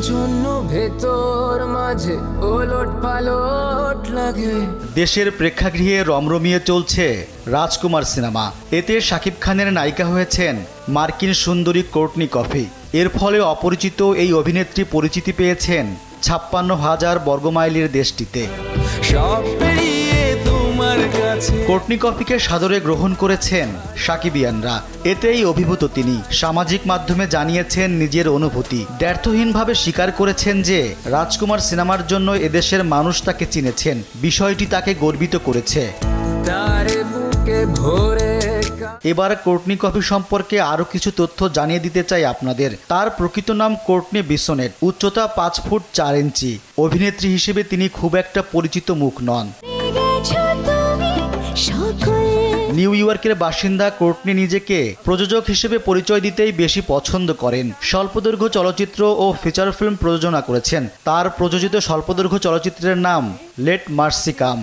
জন্য ভেতর মাঝে ওলট পালট লাগে। দেশের প্রেক্ষাগৃহে রমরমিয়ে চলছে রাজকুমার সিনেমা। এতে শাকিব খানের নায়িকা হয়েছেন মার্কিন সুন্দরী কোর্টনি কফি। এর ফলে অপরিচিত এই অভিনেত্রী পরিচিতি পেয়েছেন ৫৬,০০০ বর্গমাইলের দেশটিতে। কোর্টনি কফিকে সাদরে গ্রহণ করেছেন সাকিবিয়ানরা। এতেই অভিভূত তিনি। সামাজিক মাধ্যমে জানিয়েছেন নিজের অনুভূতি। দ্ব্যর্থহীনভাবে স্বীকার করেছেন যে রাজকুমার সিনেমার জন্য এদেশের মানুষ তাকে চিনেছেন। বিষয়টি তাকে গর্বিত করেছে। এবার কোর্টনি কফি সম্পর্কে আরো কিছু তথ্য জানিয়ে দিতে চাই আপনাদের। তার প্রকৃত নাম কোর্টনি বিসনেট। উচ্চতা 5 ফুট 4 ইঞ্চি। অভিনেত্রী হিসেবে তিনি খুব একটা পরিচিত মুখ নন। নিউ ইয়র্কের বাসিন্দা কোর্টনি নিজেকে প্রযোজক হিসেবে পরিচয় দিতেই বেশি পছন্দ করেন। স্বল্পদৈর্ঘ্য চলচ্চিত্র ও ফিচার ফিল্ম প্রযোজনা করেছেন। তার প্রযোজিত স্বল্পদৈর্ঘ্য চলচ্চিত্রের নাম let mercy come.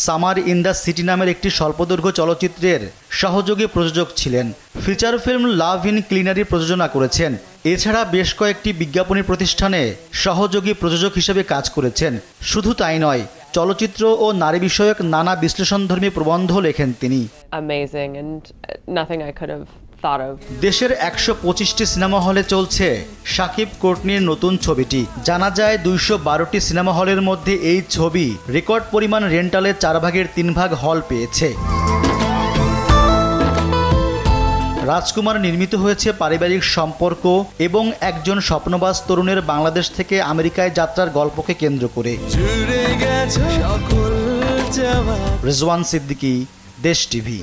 Summer in the city নামের একটি স্বল্পদৈর্ঘ্য চলচ্চিত্রের সহযোগী প্রযোজক ছিলেন। Feature film love in culinary প্রযোজনা করেছেন। এছাড়া বেশ কয়েকটি বিজ্ঞাপনী প্রতিষ্ঠানে সহযোগী প্রযোজক হিসেবে কাজ করেছেন। শুধু তাই নয়, চলচ্চিত্র ও নারী বিষয়ক নানা বিশ্লেষণধর্মী প্রবন্ধ লেখেন তিনি। দেশের ১২৫টি সিনেমা হলে চলছে শাকিব কোর্টনির নতুন ছবিটি। জানা যায় ২১২টি সিনেমা হলের মধ্যে এই ছবি রেকর্ড পরিমাণ রেন্টালের 4 ভাগের 3 ভাগ হল পেয়েছে। রাজকুমার নির্মিত হয়েছে পারিবারিক সম্পর্ক এবং একজন স্বপ্নবাজ তরুণের বাংলাদেশ থেকে আমেরিকায় যাত্রার গল্পকে কেন্দ্র করে। রিজওয়ান সিদ্দিকী, দেশ টিভি।